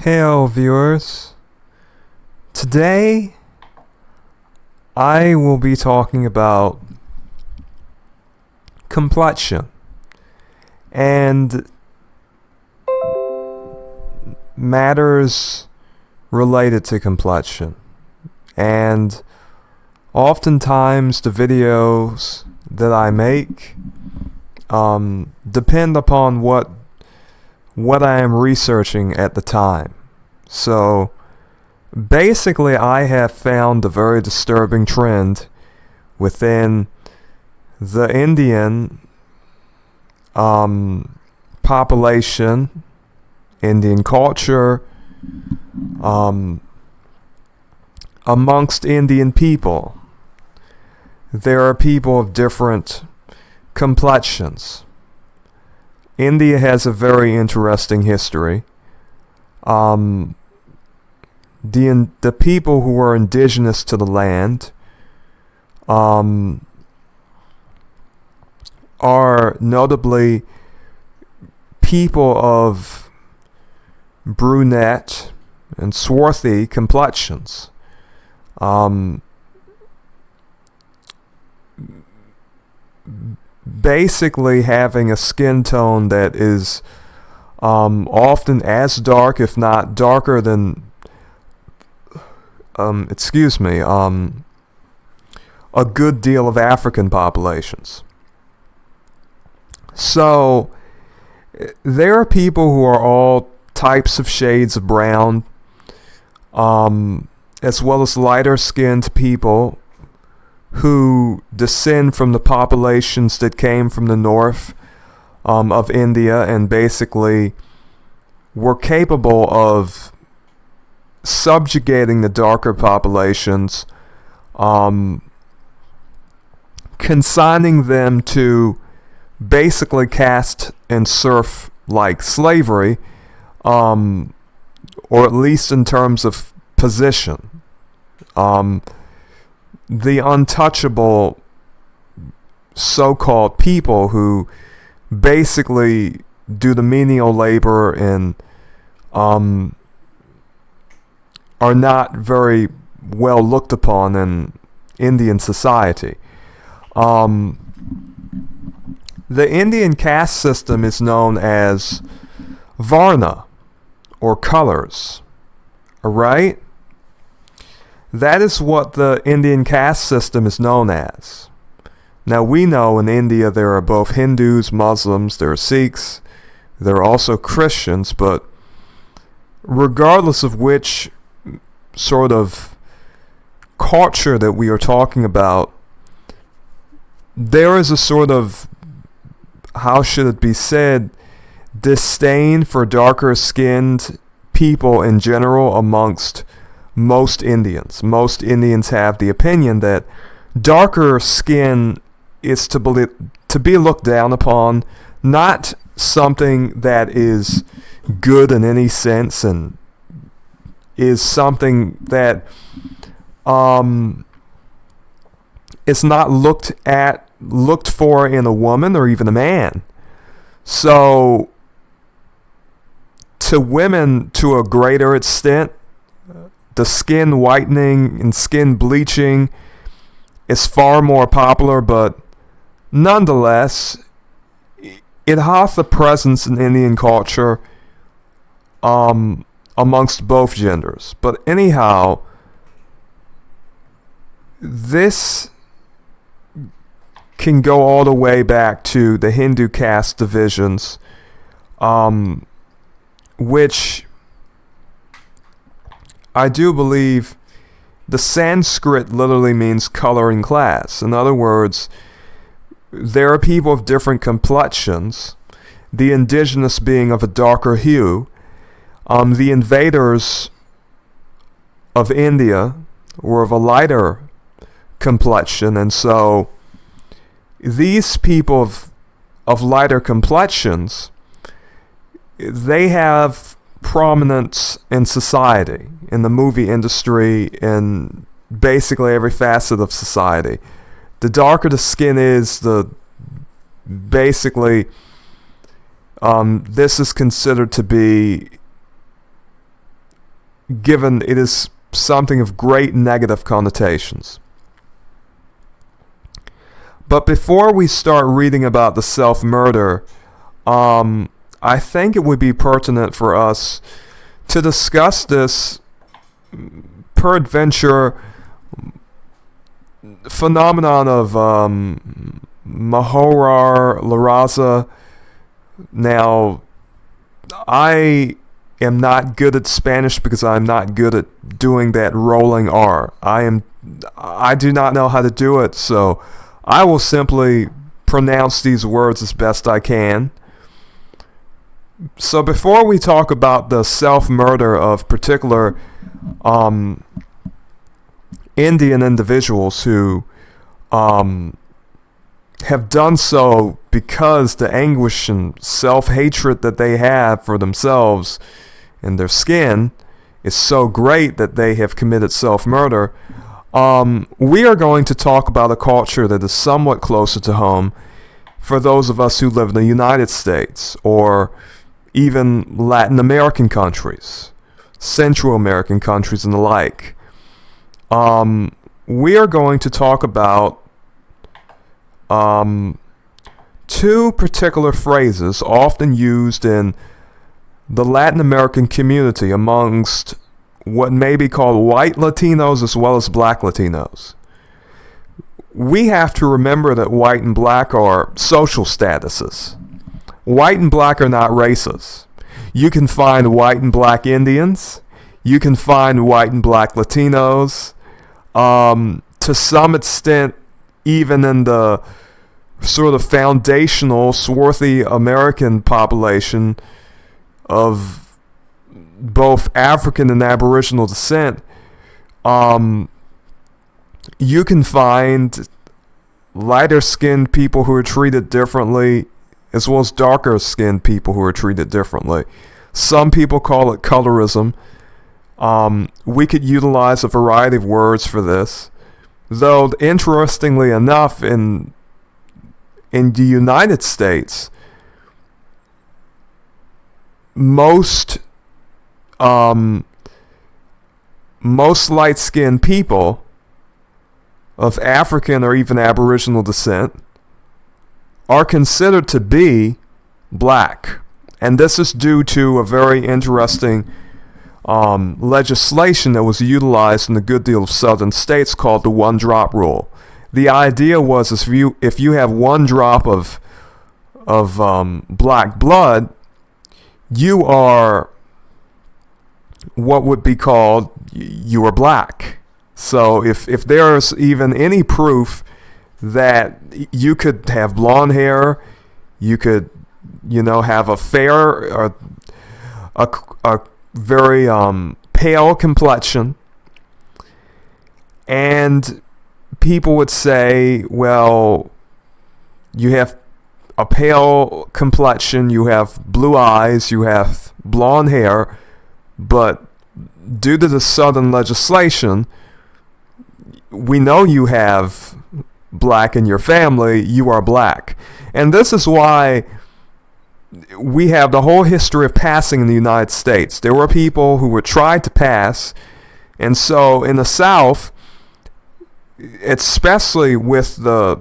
Hello, viewers. Today, I will be talking about complexion and matters related to complexion. And oftentimes, the videos that I make depend upon what I am researching at the time. So basically, I have found a very disturbing trend within the Indian population, Indian culture, amongst Indian people. There are people of different complexions. India has a very interesting history. The people who are indigenous to the land are notably people of brunette and swarthy complexions. Basically having a skin tone that is often as dark, if not darker than a good deal of African populations. So there are people who are all types of shades of brown, as well as lighter skinned people who descend from the populations that came from the north of India and basically were capable of subjugating the darker populations, consigning them to basically caste and serf like slavery, or at least in terms of position. The untouchable so-called people who basically do the menial labor and are not very well looked upon in Indian society. The Indian caste system is known as Varna, or colors. Alright? That is what the Indian caste system is known as. Now we know in India there are both Hindus, Muslims, there are Sikhs, there are also Christians, but regardless of which sort of culture that we are talking about, there is a sort of, how should it be said, disdain for darker skinned people in general amongst most Indians. Most Indians have the opinion that darker skin is to be looked down upon, not something that is good in any sense, and is something that is not looked for in a woman or even a man. So to women, to a greater extent, the skin whitening and skin bleaching is far more popular, but nonetheless, it has a presence in Indian culture amongst both genders. But anyhow, this can go all the way back to the Hindu caste divisions, which I do believe the Sanskrit literally means coloring class. In other words, there are people of different complexions, the indigenous being of a darker hue. The invaders of India were of a lighter complexion, and so these people of lighter complexions, they have prominence in society, in the movie industry, in basically every facet of society. The darker the skin is, the basically this is considered to be given it is something of great negative connotations. But before we start reading about the self-murder, I think it would be pertinent for us to discuss this peradventure phenomenon of mejorar, raza. Now, I am not good at Spanish because I'm not good at doing that rolling R. I do not know how to do it, so I will simply pronounce these words as best I can. So before we talk about the self-murder of particular Indian individuals who have done so because the anguish and self-hatred that they have for themselves and their skin is so great that they have committed self-murder, we are going to talk about a culture that is somewhat closer to home for those of us who live in the United States or even Latin American countries, Central American countries and the like. We are going to talk about two particular phrases often used in the Latin American community amongst what may be called white Latinos as well as black Latinos. We have to remember that white and black are social statuses. White and black are not races. You can find white and black Indians. You can find white and black Latinos. To some extent, even in the sort of foundational, swarthy American population of both African and Aboriginal descent, you can find lighter-skinned people who are treated differently, as well as darker-skinned people who are treated differently. Some people call it colorism. We could utilize a variety of words for this, though interestingly enough, in the United States, most light-skinned people of African or even Aboriginal descent are considered to be black. And this is due to a very interesting legislation that was utilized in a good deal of southern states called the one-drop rule. The idea was if you have one drop of black blood, you are what would be called, you are black. So if there's even any proof that you could have blonde hair, you could, have a fair or a very pale complexion, and people would say, well, you have a pale complexion, you have blue eyes, you have blonde hair, but due to the Southern legislation, we know you have black in your family, you are black. And this is why we have the whole history of passing in the United States. There were people who were tried to pass, and so in the South, especially with the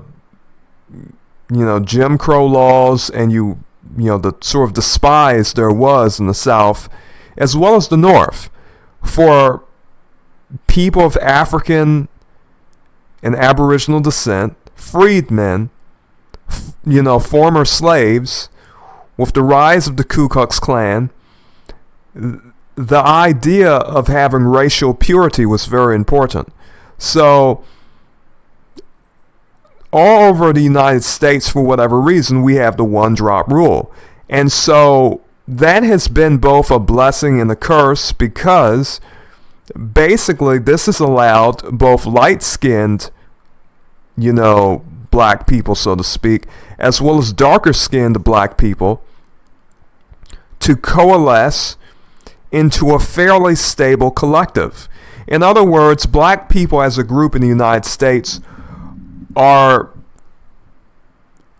Jim Crow laws and the sort of despise there was in the South, as well as the North, for people of African and Aboriginal descent, freedmen, former slaves, with the rise of the Ku Klux Klan, the idea of having racial purity was very important. So, all over the United States, for whatever reason, we have the one-drop rule. And so, that has been both a blessing and a curse, because basically this has allowed both light-skinned, black people, so to speak, as well as darker-skinned black people to coalesce into a fairly stable collective. In other words, black people as a group in the United States are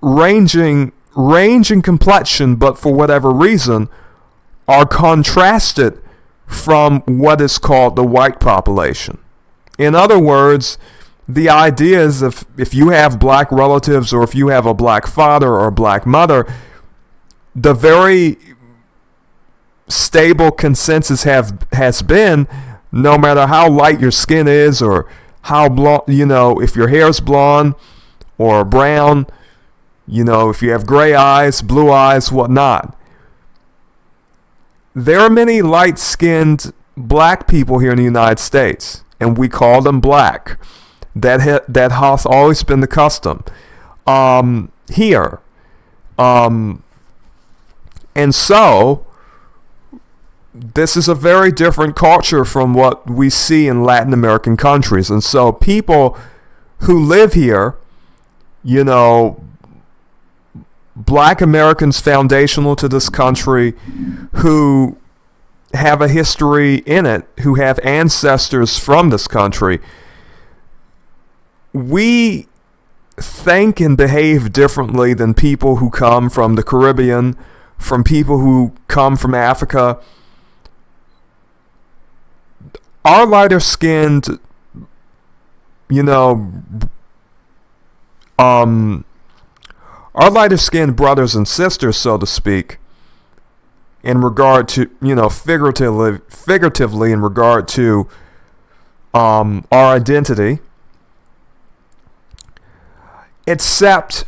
ranging in complexion, but for whatever reason are contrasted from what is called the white population. In other words, the idea is if you have black relatives or if you have a black father or a black mother, the very stable consensus has been, no matter how light your skin is or how blonde, if your hair's blonde or brown, if you have gray eyes, blue eyes, whatnot. There are many light-skinned black people here in the United States, and we call them black. That has always been the custom here. And so, this is a very different culture from what we see in Latin American countries. And so people who live here, black Americans foundational to this country, who have a history in it, who have ancestors from this country, we think and behave differently than people who come from the Caribbean, from people who come from Africa. Our lighter skinned, our lighter skinned brothers and sisters, so to speak, in regard to, figuratively in regard to our identity, except,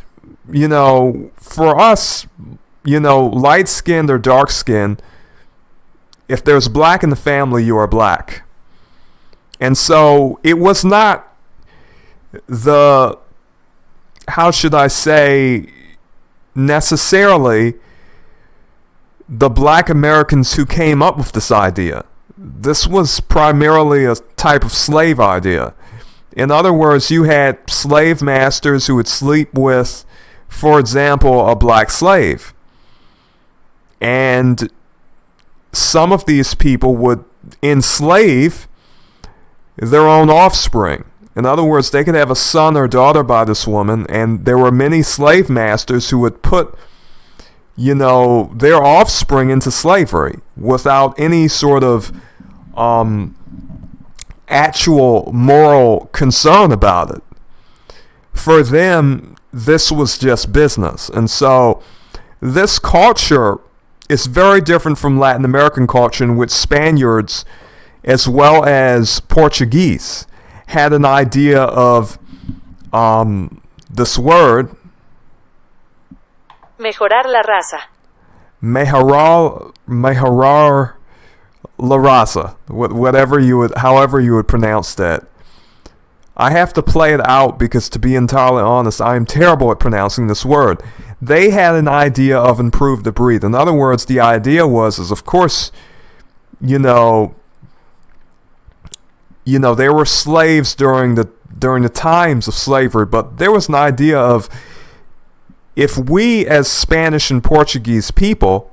for us, light skinned or dark skinned, if there's black in the family, you are black. And so it was not necessarily the black Americans who came up with this idea. This was primarily a type of slave idea. In other words, you had slave masters who would sleep with, for example, a black slave. And some of these people would enslave their own offspring. In other words, they could have a son or daughter by this woman, and there were many slave masters who would put, their offspring into slavery without any sort of actual moral concern about it. For them, this was just business. And so this culture is very different from Latin American culture, in which Spaniards, as well as Portuguese, had an idea of this word, mejorar la raza. Mejorar la raza, however you would pronounce that. I have to play it out because, to be entirely honest, I am terrible at pronouncing this word. They had an idea of improve the breed. In other words, the idea was, of course, there were slaves during the times of slavery, but there was an idea of, if we as Spanish and Portuguese people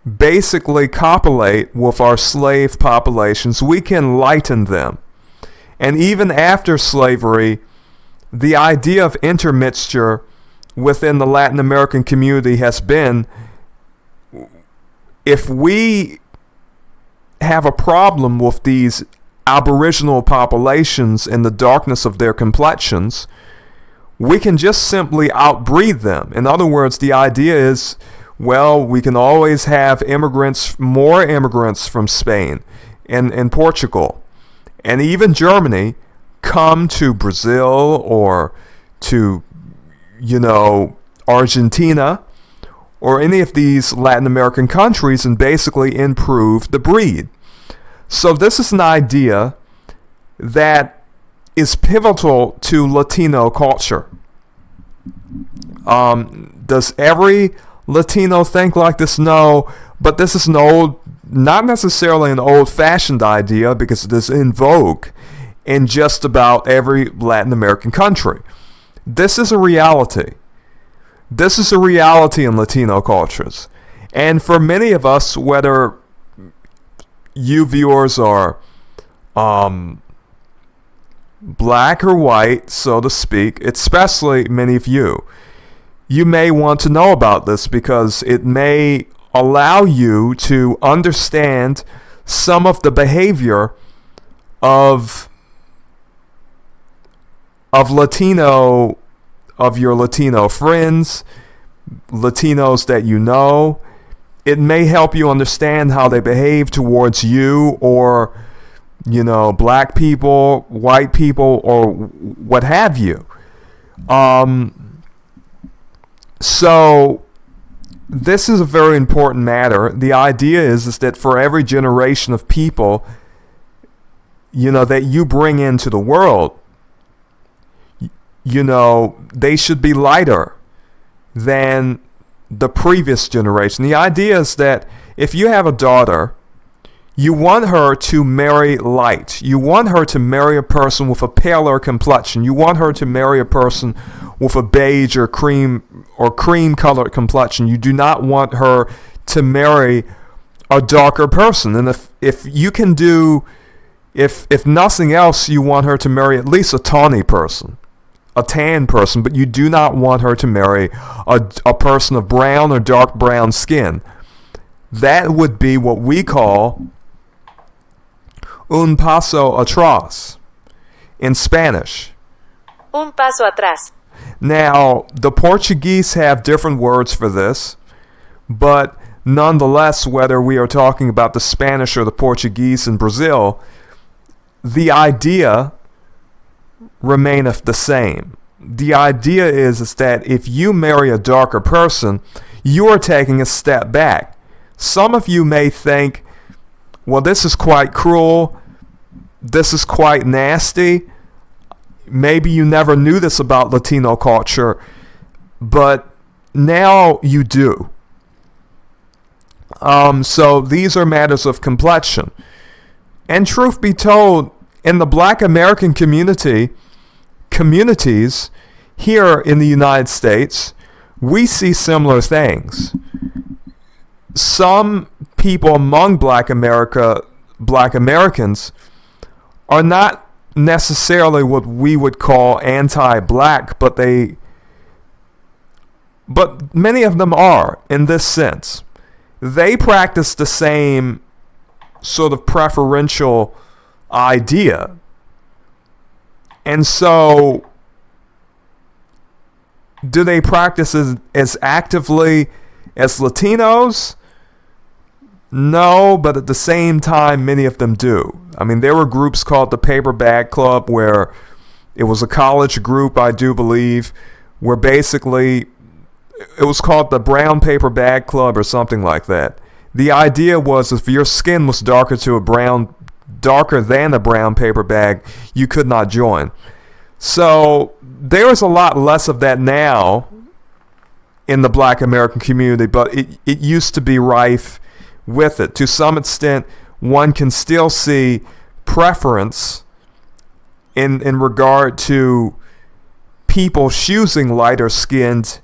basically copulate with our slave populations, we can lighten them. And even after slavery, the idea of intermixture within the Latin American community has been, if we have a problem with these aboriginal populations and the darkness of their complexions, we can just simply outbreed them. In other words, the idea is, well, we can always have more immigrants from Spain and Portugal and even Germany come to Brazil or to, Argentina or any of these Latin American countries and basically improve the breed. So this is an idea that is pivotal to Latino culture. Does every Latino think like this? No, but this is not necessarily an old-fashioned idea, because it is in vogue in just about every Latin American country. This is a reality. This is a reality in Latino cultures. And for many of us, whether you viewers are black or white, so to speak, especially many of you may want to know about this, because it may allow you to understand some of the behavior of Latino, of your Latino friends, Latinos that you know. It may help you understand how they behave towards you, or, you know, black people, white people, or what have you. So this is a very important matter. The idea is that for every generation of people, you know, that you bring into the world, you know, they should be lighter than the previous generation. The idea is that if you have a daughter, you want her to marry light. You want her to marry a person with a paler complexion. You want her to marry a person with a beige or cream colored complexion. You do not want her to marry a darker person. And if you can do, if nothing else, you want her to marry at least a tawny person, a tan person, but you do not want her to marry a person of brown or dark brown skin. That would be what we call un paso atrás in Spanish. Un paso atrás. Now, the Portuguese have different words for this, but nonetheless, whether we are talking about the Spanish or the Portuguese in Brazil, the idea remaineth the same. The idea is that if you marry a darker person, you are taking a step back. Some of you may think, well, this is quite cruel, this is quite nasty. Maybe you never knew this about Latino culture, but now you do. So these are matters of complexion. And truth be told, in the Black American communities here in the United States, we see similar things. Some people among Black Americans are not necessarily what we would call anti-black, but many of them are in this sense. They practice the same sort of preferential idea. And so, do they practice as actively as Latinos? No, but at the same time, many of them do. I mean, there were groups called the Paper Bag Club, where it was a college group, I do believe, where basically it was called the Brown Paper Bag Club or something like that. The idea was if your skin was darker than a brown paper bag, you could not join. So there is a lot less of that now in the Black American community, but it used to be rife with it. To some extent, one can still see preference in regard to people choosing lighter skinned,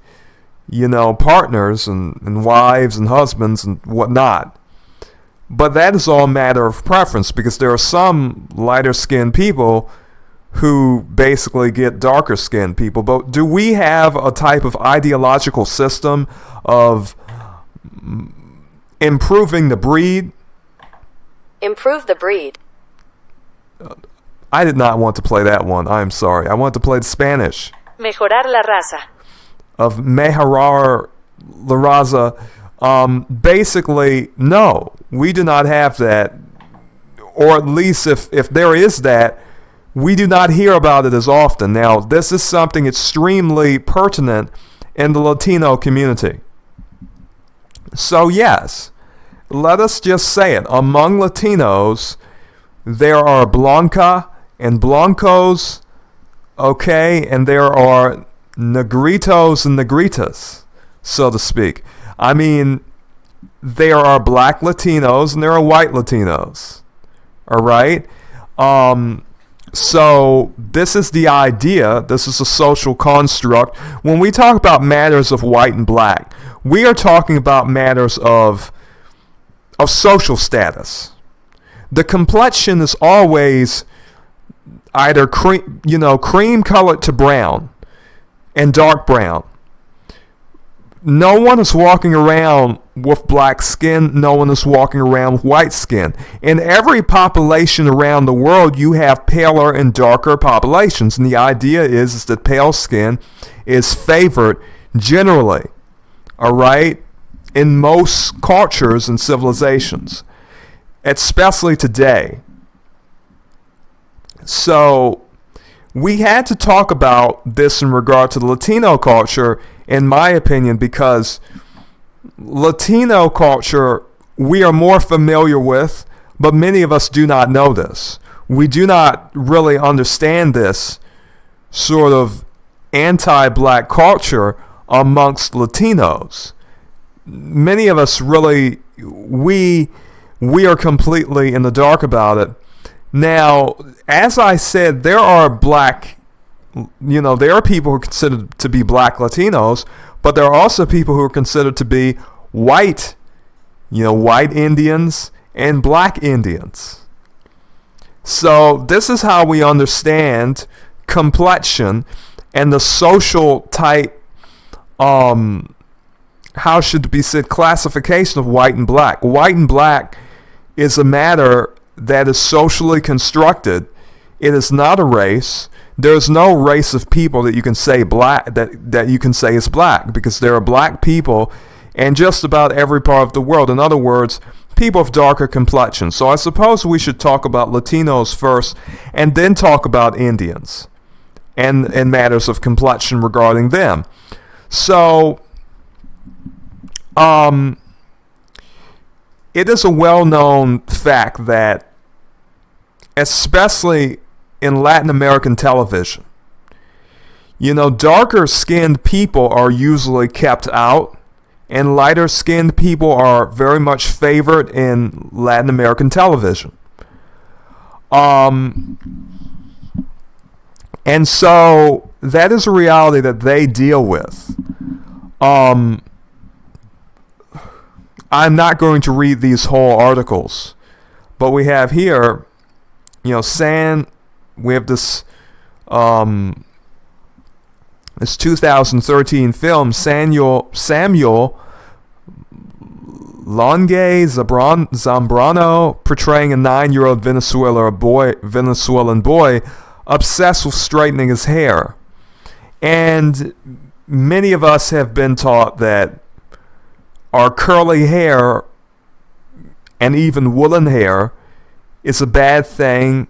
partners and wives and husbands and whatnot. But that is all a matter of preference, because there are some lighter skinned people who basically get darker skinned people. But do we have a type of ideological system of improving the breed? Improve the breed. I did not want to play that one. I'm sorry. I want to play the Spanish. Mejorar la raza. Of mejorar la raza. Basically, no, we do not have that. Or at least if there is that, we do not hear about it as often. Now, this is something extremely pertinent in the Latino community. So yes, let us just say it. Among Latinos, there are Blanca and Blancos, okay, and there are Negritos and Negritas, so to speak. I mean, there are black Latinos and there are white Latinos, all right? So this is the idea. This is a social construct. When we talk about matters of white and black, we are talking about matters of social status. The complexion is always either cream colored to brown and dark brown. no one is walking around with black skin. No one is walking around with white skin. In every population around the world, you have paler and darker populations. And the idea is that pale skin is favored generally, all right, in most cultures and civilizations, especially today. So we had to talk about this in regard to the Latino culture, in my opinion, because Latino culture we are more familiar with, but many of us do not know this. We do not really understand this sort of anti-black culture amongst Latinos. Many of us really, we are completely in the dark about it. Now, as I said, there are there are people who are considered to be black Latinos, but there are also people who are considered to be white, white Indians and black Indians. So this is how we understand complexion and the social type, how should it be said, classification of white and black. White and black is a matter that is socially constructed. It is not a race. There's no race of people that you can say black that you can say is black, because there are black people in just about every part of the world. In other words, people of darker complexion. So I suppose we should talk about Latinos first and then talk about Indians and matters of complexion regarding them. So it is a well-known fact that, especially in Latin American television, darker-skinned people are usually kept out, and lighter-skinned people are very much favored in Latin American television. And so that is a reality that they deal with. I'm not going to read these whole articles, but we have here, we have this 2013 film, Samuel Longue Zambrano, portraying a 9-year-old Venezuelan boy obsessed with straightening his hair. And many of us have been taught that our curly hair and even woolen hair is a bad thing,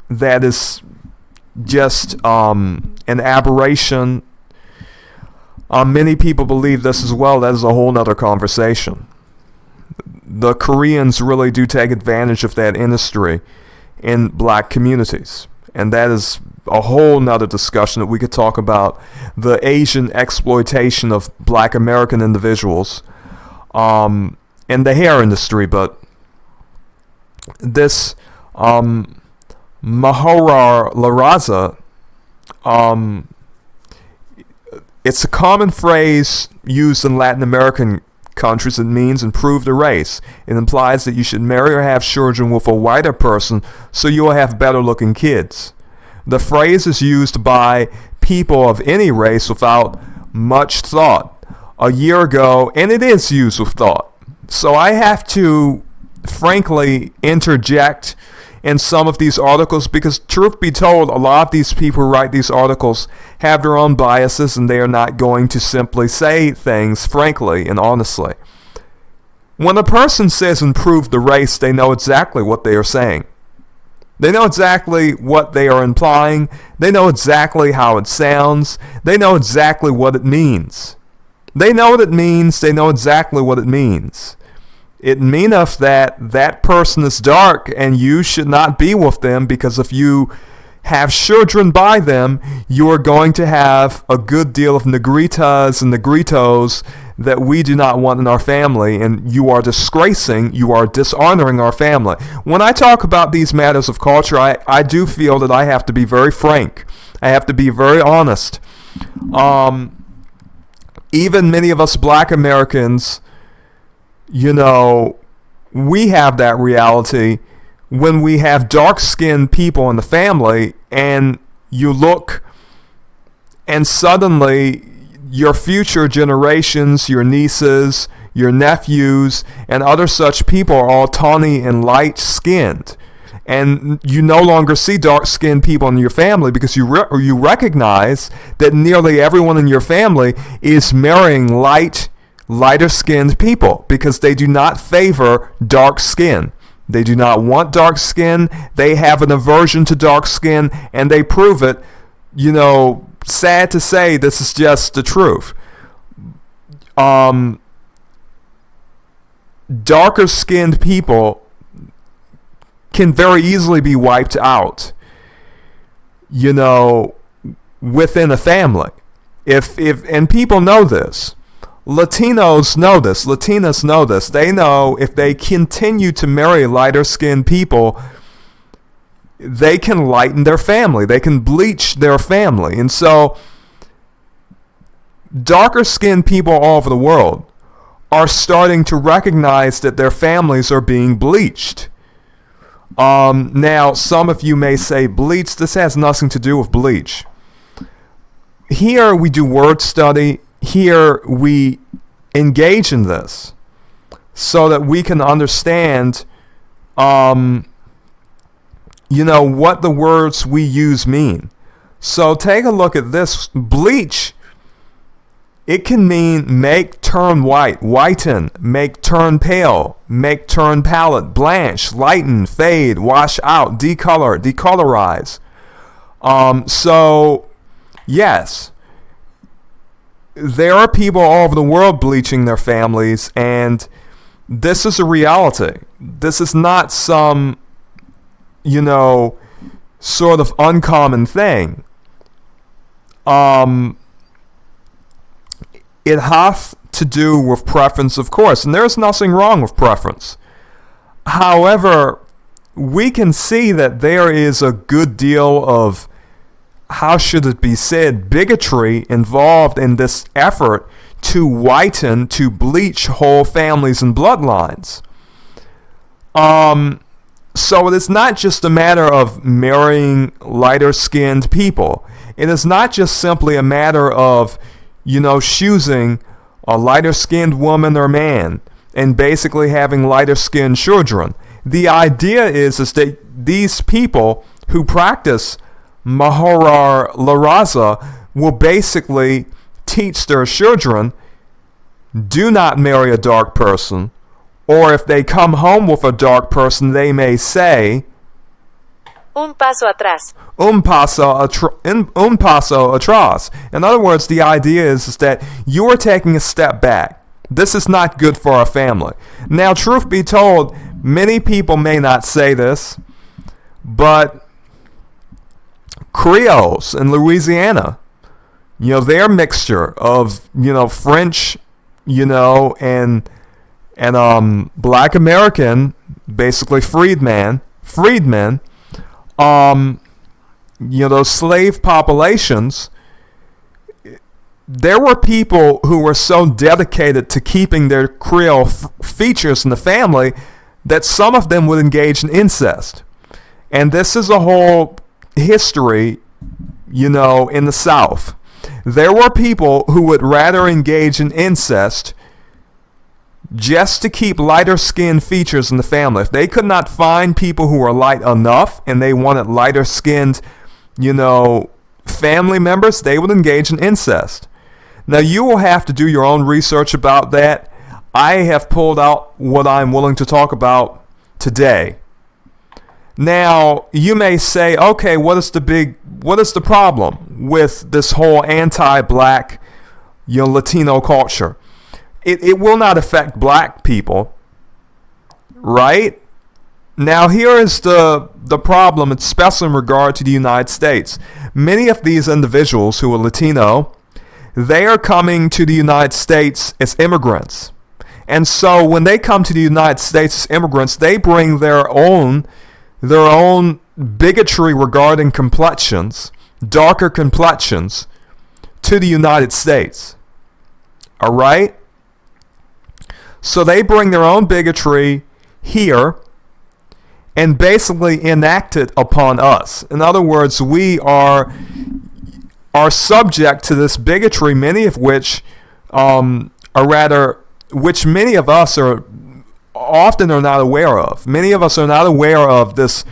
that is just an aberration. Many people believe this as well. That is a whole nother conversation. The Koreans really do take advantage of that industry in black communities. And that is a whole nother discussion that we could talk about, the Asian exploitation of black American individuals in the hair industry. But this mejorar la raza, it's a common phrase used in Latin American countries. It means improve the race. It implies that you should marry or have children with a whiter person so you will have better looking kids. The phrase is used by people of any race without much thought. A year ago, and it is used with thought. So I have to frankly interject in some of these articles, because truth be told, a lot of these people who write these articles have their own biases, and they are not going to simply say things frankly and honestly. When a person says improve the race, they know exactly what they are saying. They know exactly what they are implying. They know exactly how it sounds. They know exactly what it means. They know what it means. They know exactly what it means. It meaneth that that person is dark and you should not be with them, because if you have children by them, you are going to have a good deal of negritas and negritos that we do not want in our family, and you are disgracing, you are dishonoring our family. When I talk about these matters of culture, I do feel that I have to be very frank. I have to be very honest. Even many of us black Americans, we have that reality when we have dark-skinned people in the family, and you look and suddenly your future generations, your nieces, your nephews, and other such people are all tawny and light-skinned. And you no longer see dark-skinned people in your family because you recognize that nearly everyone in your family is marrying lighter-skinned people because they do not favor dark skin. They do not want dark skin. They have an aversion to dark skin, and they prove it. Sad to say, this is just the truth. Darker skinned people can very easily be wiped out, within a family. And people know this. Latinos know this. Latinas know this. They know if they continue to marry lighter skinned people, they can lighten their family. They can bleach their family. And so, darker skinned people all over the world are starting to recognize that their families are being bleached. Now, some of you may say, bleach, this has nothing to do with bleach. Here we do word study. Here we engage in this so that we can understand, what the words we use mean. So take a look at this. Bleach, it can mean make, turn white, whiten, make, turn pale, make, turn pallid, blanch, lighten, fade, wash out, decolor, decolorize. So, yes, there are people all over the world bleaching their families, and this is a reality. This is not some, sort of uncommon thing. It has to do with preference, of course, and there's nothing wrong with preference. However, we can see that there is a good deal of, how should it be said, bigotry involved in this effort to whiten, to bleach whole families and bloodlines. So it is not just a matter of marrying lighter-skinned people. It is not just simply a matter of choosing a lighter-skinned woman or man and basically having lighter-skinned children. The idea is that these people who practice mejorar la raza will basically teach their children, do not marry a dark person, or if they come home with a dark person, they may say, un paso atrás. Un paso atrás. In other words, the idea is that you are taking a step back. This is not good for our family. Now, truth be told, many people may not say this, but Creoles in Louisiana, their mixture of, French, and Black American, basically freedmen, those slave populations, there were people who were so dedicated to keeping their Creole features in the family that some of them would engage in incest. And this is a whole history, in the South. There were people who would rather engage in incest just to keep lighter skinned features in the family. If they could not find people who were light enough and they wanted lighter skinned, family members, they would engage in incest. Now, you will have to do your own research about that. I have pulled out what I'm willing to talk about today. Now, you may say, okay, what is the problem with this whole anti-black, Latino culture? It will not affect black people, right? Now, here is the problem, especially in regard to the United States. Many of these individuals who are Latino, they are coming to the United States as immigrants. And so when they come to the United States as immigrants, they bring their own bigotry regarding complexions, darker complexions, to the United States. All right? So they bring their own bigotry here and basically enact it upon us. In other words, we are are subject to this bigotry, many of which which many of us are often are not aware of. Many of us are not aware of this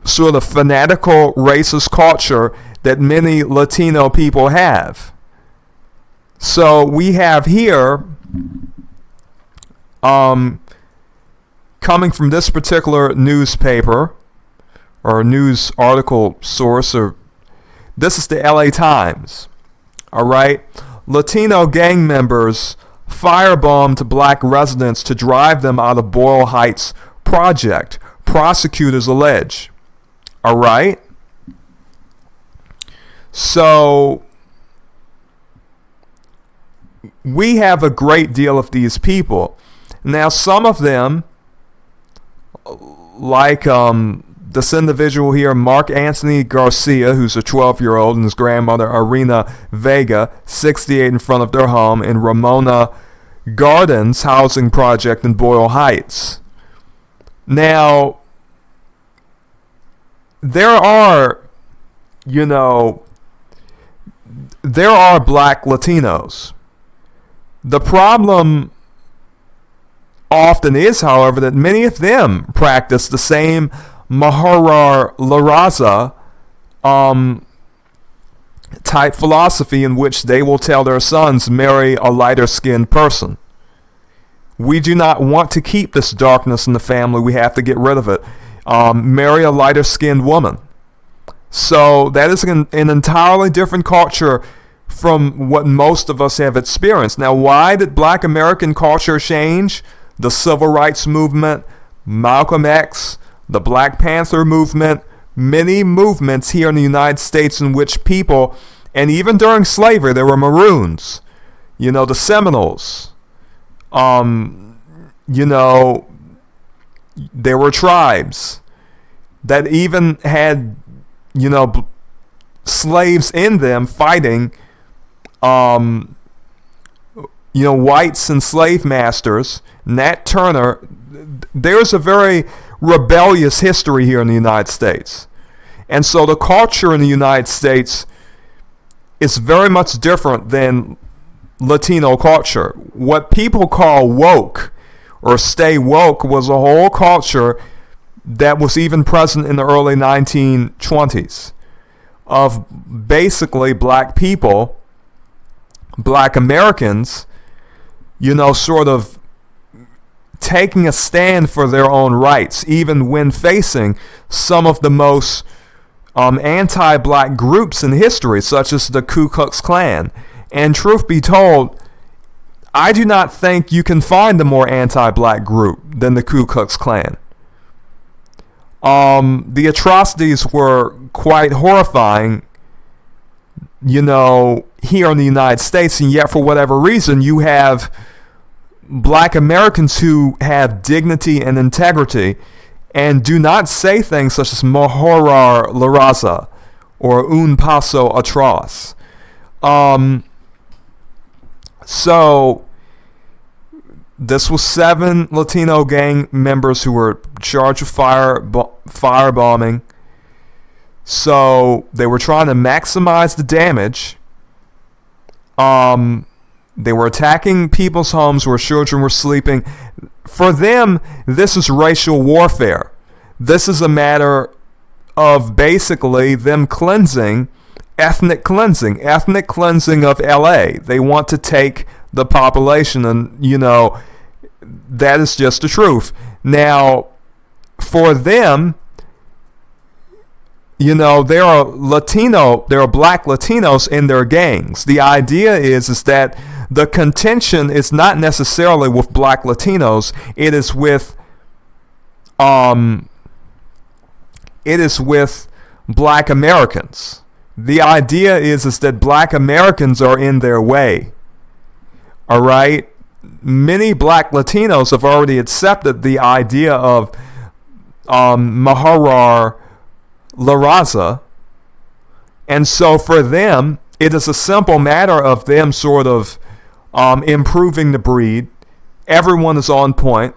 sort of fanatical racist culture that many Latino people have. So we have here, coming from this particular newspaper or news article source, or this is the LA Times. All right, Latino gang members firebombed black residents to drive them out of Boyle Heights project, prosecutors allege. All right. So we have a great deal of these people. Now, some of them, like this individual here, Mark Anthony Garcia, who's a 12-year-old, and his grandmother, Irina Vega, 68, in front of their home in Ramona Gardens housing project in Boyle Heights. Now, there are black Latinos. The problem often is, however, that many of them practice the same mejorar la raza type philosophy, in which they will tell their sons, marry a lighter skinned person. We do not want to keep this darkness in the family. We have to get rid of it. Marry a lighter skinned woman. So that is an entirely different culture from what most of us have experienced. Now, why did black American culture change? The civil rights movement, Malcolm X, the Black Panther movement, many movements here in the United States in which people, and even during slavery, there were Maroons, the Seminoles, there were tribes that even had, slaves in them fighting, whites and slave masters. Nat Turner. There's a very rebellious history here in the United States. And so the culture in the United States is very much different than Latino culture. What people call woke or stay woke was a whole culture that was even present in the early 1920s of basically black people, black Americans, sort of taking a stand for their own rights, even when facing some of the most anti-black groups in history, such as the Ku Klux Klan. And truth be told, I do not think you can find a more anti-black group than the Ku Klux Klan. The atrocities were quite horrifying, here in the United States, and yet for whatever reason, you have black Americans who have dignity and integrity and do not say things such as mejorar la raza or un paso atrás. So this was 7 Latino gang members who were charged with firebombing. So they were trying to maximize the damage. They were attacking people's homes where children were sleeping. For them, this is racial warfare. This is a matter of basically them cleansing, ethnic cleansing of LA. They want to take the population, and, that is just the truth. Now, for them, there are black Latinos in their gangs. The idea is that the contention is not necessarily with black Latinos. It is with black Americans. The idea is that black Americans are in their way. All right? Many black Latinos have already accepted the idea of mejorar la raza. And so for them, it is a simple matter of them sort of improving the breed. Everyone is on point,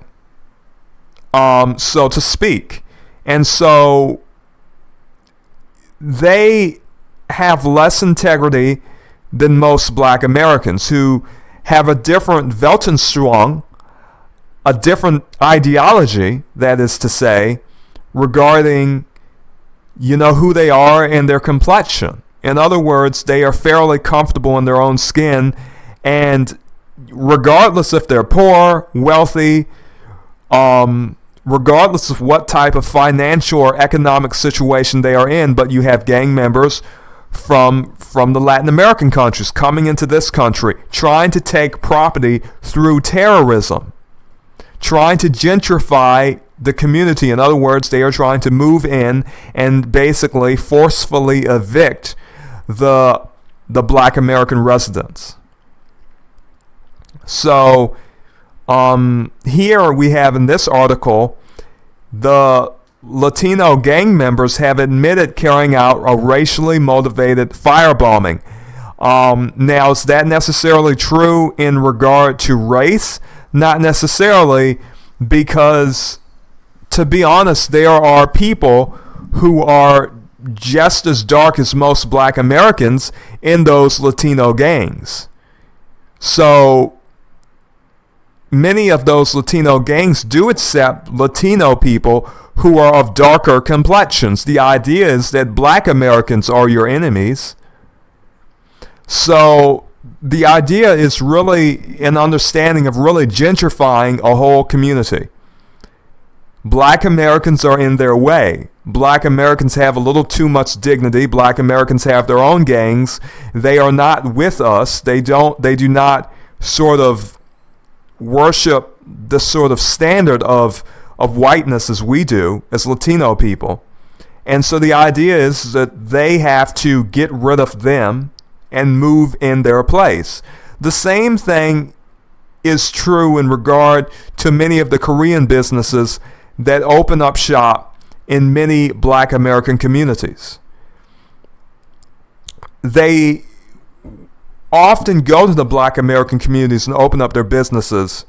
so to speak. And so they have less integrity than most black Americans, who have a different Weltanschauung, a different ideology, that is to say, regarding, who they are and their complexion. In other words, they are fairly comfortable in their own skin, and regardless if they're poor, wealthy, regardless of what type of financial or economic situation they are in, but you have gang members from the Latin American countries coming into this country, trying to take property through terrorism, trying to gentrify the community. In other words, they are trying to move in and basically forcefully evict the black American residents. So here we have in this article, the Latino gang members have admitted carrying out a racially motivated firebombing. Now, is that necessarily true in regard to race? Not necessarily, because, to be honest, there are people who are just as dark as most black Americans in those Latino gangs. So many of those Latino gangs do accept Latino people who are of darker complexions. The idea is that black Americans are your enemies. So the idea is really an understanding of really gentrifying a whole community. Black Americans are in their way. Black Americans have a little too much dignity. Black Americans have their own gangs. They are not with us. They do not sort of worship the sort of standard of whiteness as we do, as Latino people. And so the idea is that they have to get rid of them and move in their place. The same thing is true in regard to many of the Korean businesses that open up shop in many black American communities. They often go to the black American communities and open up their businesses,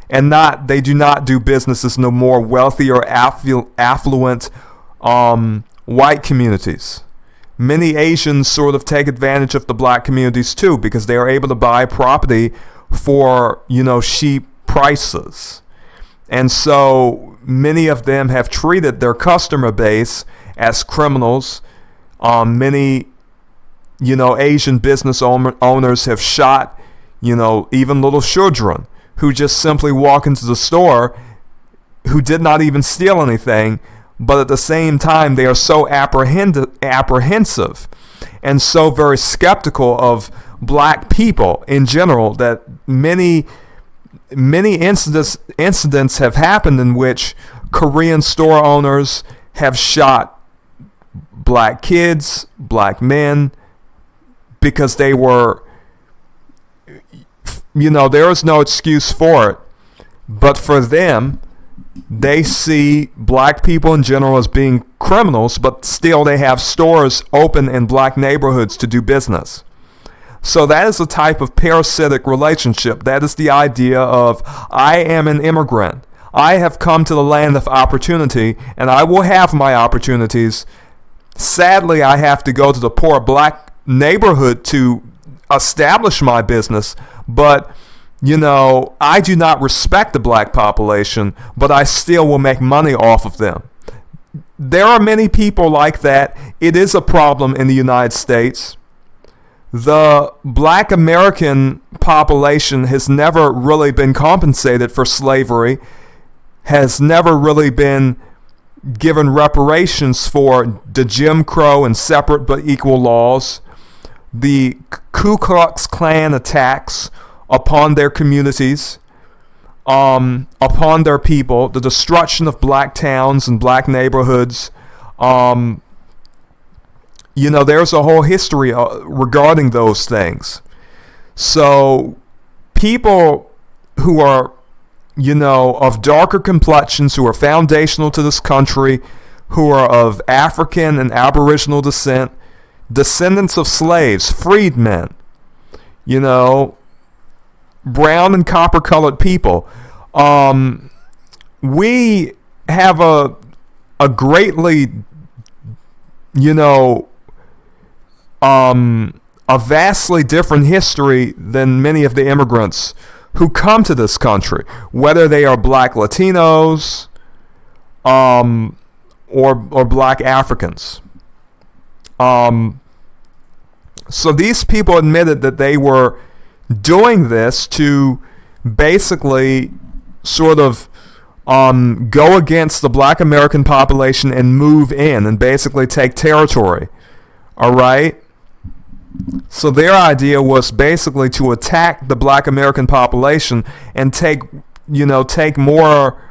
and they do not do businesses in the more wealthy or affluent white communities. Many Asians sort of take advantage of the black communities too, because they are able to buy property for, cheap prices. And so many of them have treated their customer base as criminals. Many, Asian business owners have shot, even little children who just simply walk into the store, who did not even steal anything, but at the same time they are so apprehensive and so very skeptical of black people in general that many incidents have happened in which Korean store owners have shot black kids, black men, because they were, there is no excuse for it. But for them, they see black people in general as being criminals, but still they have stores open in black neighborhoods to do business. So that is a type of parasitic relationship. That is the idea of, I am an immigrant. I have come to the land of opportunity, and I will have my opportunities. Sadly, I have to go to the poor black neighborhood to establish my business, but I do not respect the black population, but I still will make money off of them. There are many people like that. It is a problem in the United States. The black American population has never really been compensated for slavery, has never really been given reparations for the Jim Crow and separate but equal laws, the Ku Klux Klan attacks upon their communities, upon their people, the destruction of black towns and black neighborhoods. There's a whole history regarding those things. So people who are, of darker complexions, who are foundational to this country, who are of African and Aboriginal descent, descendants of slaves, freedmen, brown and copper-colored people, we have a greatly, a vastly different history than many of the immigrants who come to this country, whether they are black Latinos or black Africans. So these people admitted that they were doing this to basically sort of go against the black American population and move in and basically take territory. All right? So their idea was basically to attack the black American population and take more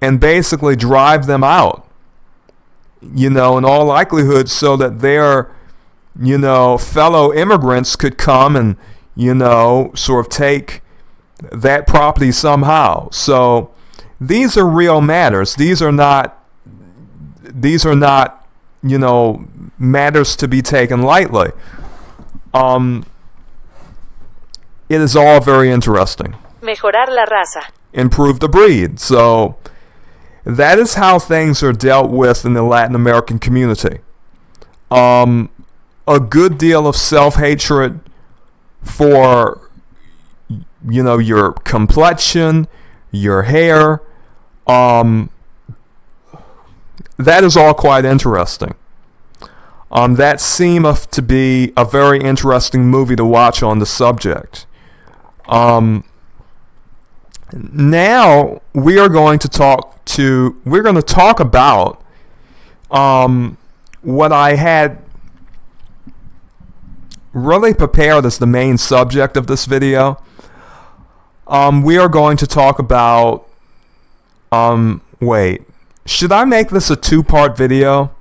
and basically drive them out. In all likelihood, so that their fellow immigrants could come and sort of take that property somehow. So these are real matters. These are not matters to be taken lightly. It is all very interesting. Mejorar la raza. Improve the breed. So that is how things are dealt with in the Latin American community. A good deal of self-hatred for your complexion, your hair. That is all quite interesting. That seemed to be a very interesting movie to watch on the subject. Now we're going to talk about what I had really prepared as the main subject of this video. We are going to talk about wait, should I make this a two-part video?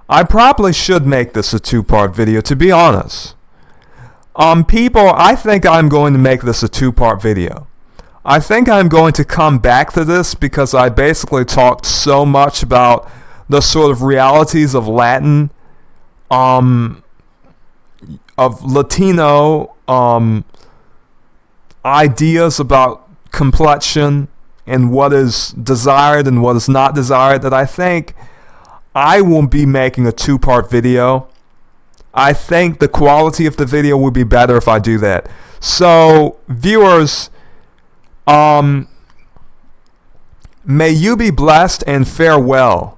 I probably should make this a two-part video, to be honest. People, I think I'm going to make this a two-part video. I think I'm going to come back to this because I basically talked so much about the sort of realities of Latin, of Latino ideas about complexion and what is desired and what is not desired, that I think I will be making a two-part video. I think the quality of the video would be better if I do that. So, viewers, may you be blessed and farewell.